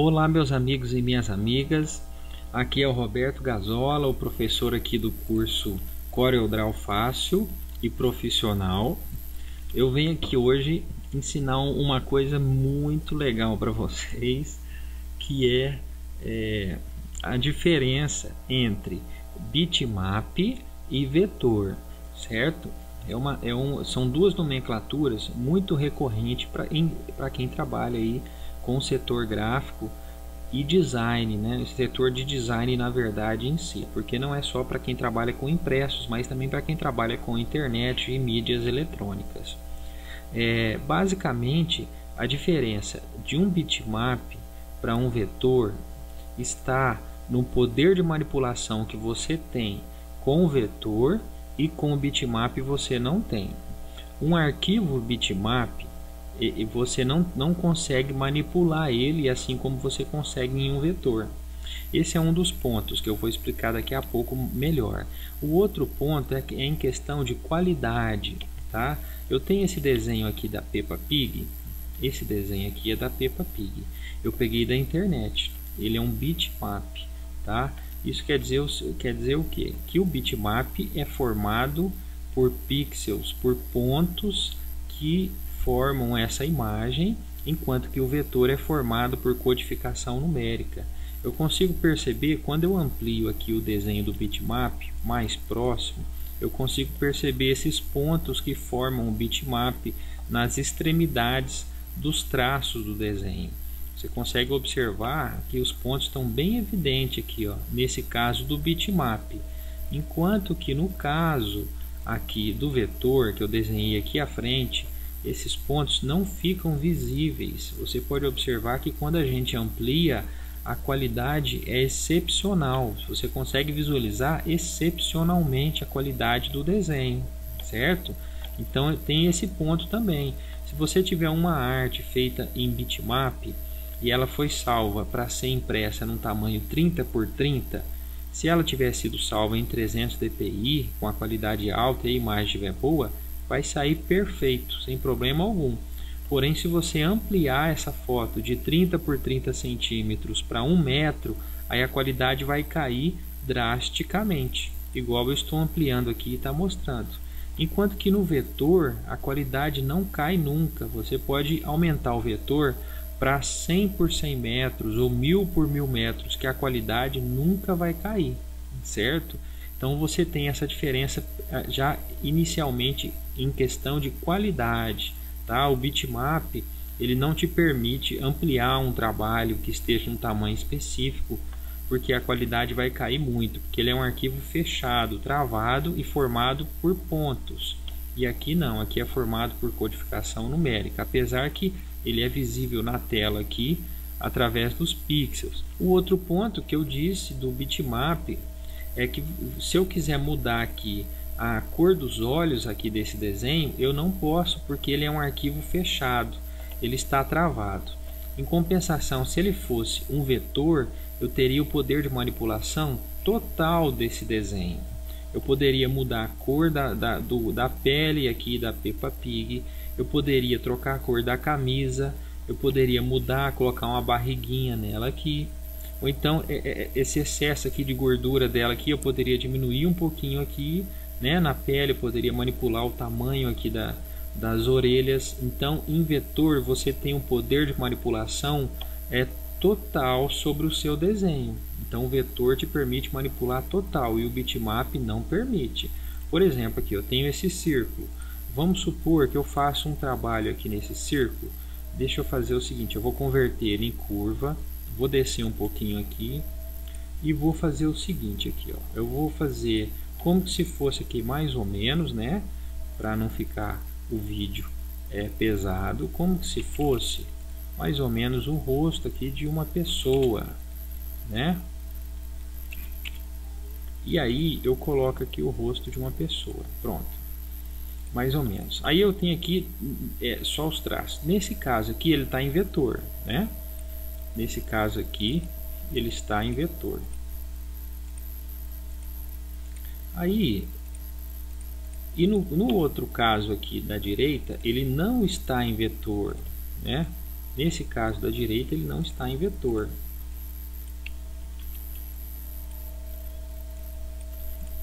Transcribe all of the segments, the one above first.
Olá, meus amigos e minhas amigas, aqui é o Roberto Gazola, o professor aqui do curso CorelDRAW Fácil e Profissional. Eu venho aqui hoje ensinar uma coisa muito legal para vocês, que é a diferença entre bitmap e vetor, certo? São duas nomenclaturas muito recorrentes para quem trabalha aí com o setor gráfico e design, né? O setor de design na verdade em si, porque não é só para quem trabalha com impressos, mas também para quem trabalha com internet e mídias eletrônicas. Basicamente, a diferença de um bitmap para um vetor está no poder de manipulação que você tem com o vetor e com o bitmap você não tem. Um arquivo bitmap e você não consegue manipular ele assim como você consegue em um vetor. Esse é um dos pontos que eu vou explicar daqui a pouco melhor. O outro ponto é em questão de qualidade, tá? Eu tenho esse desenho aqui da Peppa Pig. Esse desenho aqui é da Peppa Pig. Eu peguei da internet. Ele é um bitmap, tá? Isso quer dizer o quê? Que o bitmap é formado por pixels, por pontos que formam essa imagem, enquanto que o vetor é formado por codificação numérica. Eu consigo perceber, quando eu amplio aqui o desenho do bitmap mais próximo, eu consigo perceber esses pontos que formam o bitmap nas extremidades dos traços do desenho. Você consegue observar que os pontos estão bem evidentes aqui, ó, nesse caso do bitmap, enquanto que no caso aqui do vetor que eu desenhei aqui à frente, esses pontos não ficam visíveis. Você pode observar que quando a gente amplia, a qualidade é excepcional. Você consegue visualizar excepcionalmente a qualidade do desenho, certo? Então tem esse ponto também. Se você tiver uma arte feita em bitmap e ela foi salva para ser impressa num tamanho 30 por 30, se ela tiver sido salva em 300 dpi, com a qualidade alta e a imagem estiver boa, vai sair perfeito, sem problema algum. Porém, se você ampliar essa foto de 30 por 30 centímetros para 1 metro, aí a qualidade vai cair drasticamente, igual eu estou ampliando aqui e está mostrando. Enquanto que no vetor, a qualidade não cai nunca. Você pode aumentar o vetor para 100 por 100 metros ou 1000 por 1000 metros, que a qualidade nunca vai cair, certo? Então você tem essa diferença já inicialmente em questão de qualidade, tá? O bitmap ele não te permite ampliar um trabalho que esteja em um tamanho específico, porque a qualidade vai cair muito, porque ele é um arquivo fechado, travado e formado por pontos. E aqui não, aqui é formado por codificação numérica, apesar que ele é visível na tela aqui através dos pixels. O outro ponto que eu disse do bitmap é que se eu quiser mudar aqui a cor dos olhos aqui desse desenho, eu não posso, porque ele é um arquivo fechado, ele está travado. Em compensação, se ele fosse um vetor, eu teria o poder de manipulação total desse desenho. Eu poderia mudar a cor da pele aqui da Peppa Pig, eu poderia trocar a cor da camisa, eu poderia mudar, colocar uma barriguinha nela aqui. Ou então esse excesso aqui de gordura dela aqui eu poderia diminuir um pouquinho aqui, né? Na pele eu poderia manipular o tamanho aqui das orelhas. Então em vetor você tem um poder de manipulação total sobre o seu desenho. Então o vetor te permite manipular total e o bitmap não permite. Por exemplo, aqui eu tenho esse círculo. Vamos supor que eu faço um trabalho aqui nesse círculo. Deixa eu fazer o seguinte, eu vou converter ele em curva. Vou descer um pouquinho aqui e vou fazer o seguinte aqui, ó. Eu vou fazer como se fosse aqui mais ou menos, né? Para não ficar o vídeo pesado, como se fosse mais ou menos o rosto aqui de uma pessoa, né? E aí eu coloco aqui o rosto de uma pessoa, pronto, mais ou menos. Aí eu tenho aqui só os traços. Nesse caso aqui ele está em vetor, né? Nesse caso aqui, ele está em vetor. Aí, e no outro caso aqui da direita, ele não está em vetor, né? Nesse caso da direita, ele não está em vetor.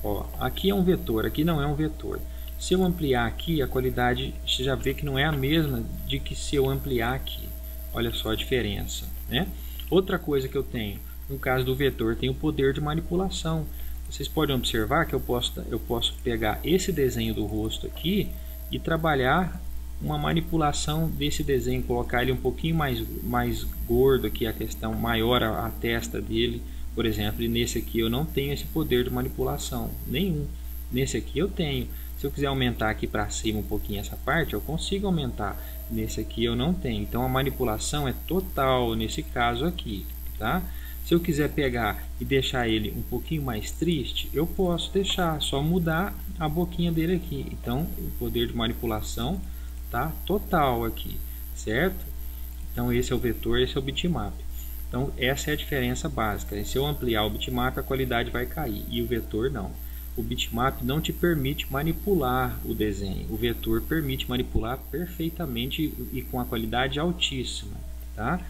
Ó, aqui é um vetor, aqui não é um vetor. Se eu ampliar aqui, a qualidade, você já vê que não é a mesma de que se eu ampliar aqui. Olha só a diferença, né? Outra coisa que eu tenho, no caso do vetor, tem o poder de manipulação. Vocês podem observar que eu posso pegar esse desenho do rosto aqui e trabalhar uma manipulação desse desenho, colocar ele um pouquinho mais gordo aqui, a questão maior a testa dele, por exemplo. E nesse aqui eu não tenho esse poder de manipulação nenhum. Nesse aqui eu tenho. Se eu quiser aumentar aqui para cima um pouquinho essa parte, eu consigo aumentar. Nesse aqui eu não tenho. Então a manipulação é total nesse caso aqui, tá? Se eu quiser pegar e deixar ele um pouquinho mais triste, eu posso deixar, só mudar a boquinha dele aqui. Então o poder de manipulação tá total aqui, certo? Então esse é o vetor, esse é o bitmap. Então essa é a diferença básica. Se eu ampliar o bitmap, a qualidade vai cair e o vetor não. O bitmap não te permite manipular o desenho. O vetor permite manipular perfeitamente e com a qualidade altíssima, tá?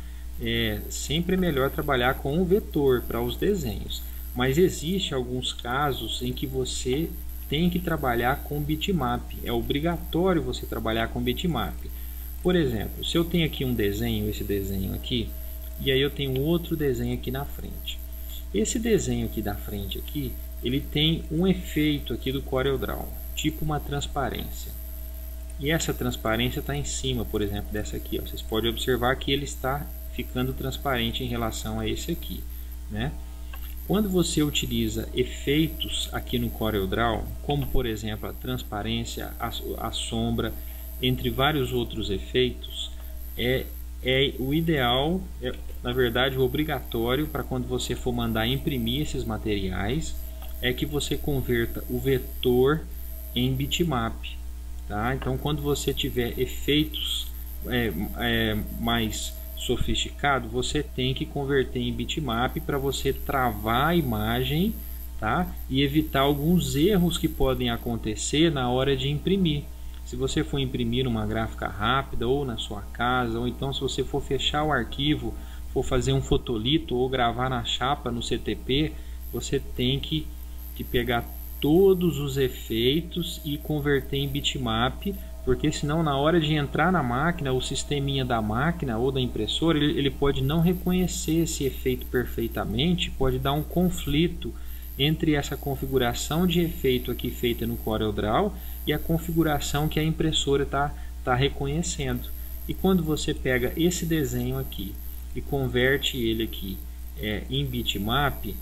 Sempre é melhor trabalhar com o vetor para os desenhos. Mas existe alguns casos em que você tem que trabalhar com bitmap. É obrigatório você trabalhar com bitmap. Por exemplo, se eu tenho aqui um desenho, esse desenho aqui, e aí eu tenho outro desenho aqui na frente. Esse desenho aqui da frente aqui, ele tem um efeito aqui do CorelDRAW, tipo uma transparência. E essa transparência está em cima, por exemplo, dessa aqui. Ó. Vocês podem observar que ele está ficando transparente em relação a esse aqui, né? Quando você utiliza efeitos aqui no CorelDRAW, como por exemplo a transparência, a sombra, entre vários outros efeitos, o ideal, na verdade o obrigatório para quando você for mandar imprimir esses materiais, é que você converta o vetor em bitmap, tá? Então quando você tiver efeitos mais sofisticado, você tem que converter em bitmap para você travar a imagem, tá? E evitar alguns erros que podem acontecer na hora de imprimir. Se você for imprimir uma gráfica rápida ou na sua casa, ou então se você for fechar o arquivo, for fazer um fotolito ou gravar na chapa no CTP, você tem que pegar todos os efeitos e converter em bitmap, porque senão na hora de entrar na máquina, o sisteminha da máquina ou da impressora, ele pode não reconhecer esse efeito perfeitamente, pode dar um conflito entre essa configuração de efeito aqui feita no CorelDRAW e a configuração que a impressora está reconhecendo. E quando você pega esse desenho aqui e converte ele aqui em bitmap,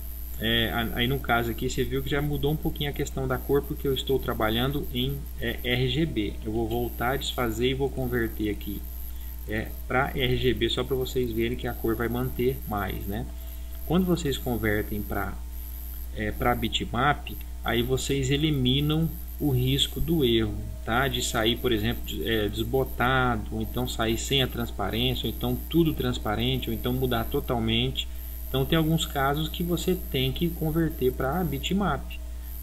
aí no caso aqui você viu que já mudou um pouquinho a questão da cor, porque eu estou trabalhando em RGB. Eu vou voltar a desfazer e vou converter aqui para RGB, só para vocês verem que a cor vai manter mais, né? Quando vocês convertem para bitmap, aí vocês eliminam o risco do erro, tá? De sair, por exemplo, desbotado, ou então sair sem a transparência, ou então tudo transparente, ou então mudar totalmente. Então tem alguns casos que você tem que converter para bitmap,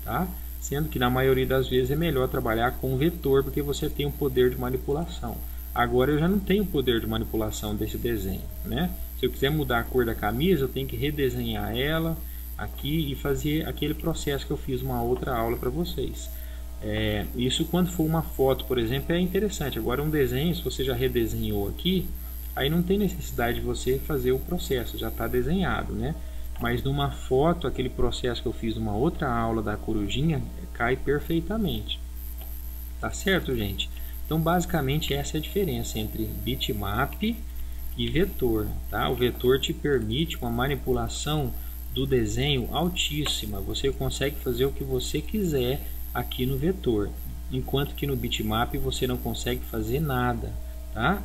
tá? Sendo que na maioria das vezes é melhor trabalhar com vetor, porque você tem um poder de manipulação. Agora eu já não tenho poder de manipulação desse desenho, né? Se eu quiser mudar a cor da camisa, eu tenho que redesenhar ela aqui e fazer aquele processo que eu fiz uma outra aula para vocês. Isso quando for uma foto, por exemplo, é interessante. Agora um desenho, se você já redesenhou aqui, aí não tem necessidade de você fazer o processo, já está desenhado, né? Mas numa foto, aquele processo que eu fiz numa outra aula da corujinha cai perfeitamente. Tá certo, gente? Então basicamente essa é a diferença entre bitmap e vetor, tá? O vetor te permite uma manipulação do desenho altíssima. Você consegue fazer o que você quiser aqui no vetor, enquanto que no bitmap você não consegue fazer nada, tá?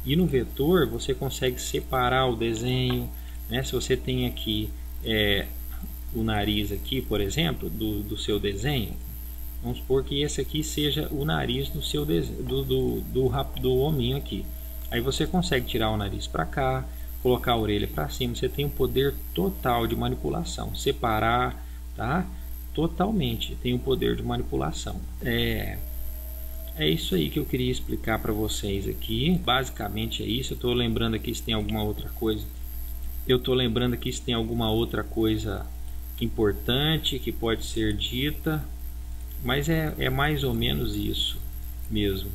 E no vetor você consegue separar o desenho, né? Se você tem aqui o nariz aqui, por exemplo, do seu desenho, vamos supor que esse aqui seja o nariz do seu do hominho aqui. Aí você consegue tirar o nariz para cá, colocar a orelha para cima. Você tem um poder total de manipulação, separar, tá? Totalmente tem um poder de manipulação. É isso aí que eu queria explicar para vocês aqui. Basicamente é isso. Eu estou lembrando aqui se tem alguma outra coisa. Importante que pode ser dita, mas é mais ou menos isso mesmo,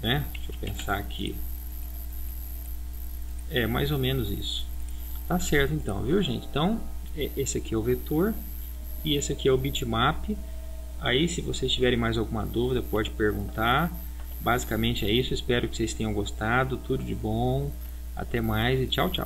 né? Deixa eu pensar aqui. É mais ou menos isso. Tá certo então, viu, gente? Então, esse aqui é o vetor e esse aqui é o bitmap. Aí, se vocês tiverem mais alguma dúvida, pode perguntar. Basicamente é isso. Espero que vocês tenham gostado. Tudo de bom. Até mais e tchau, tchau.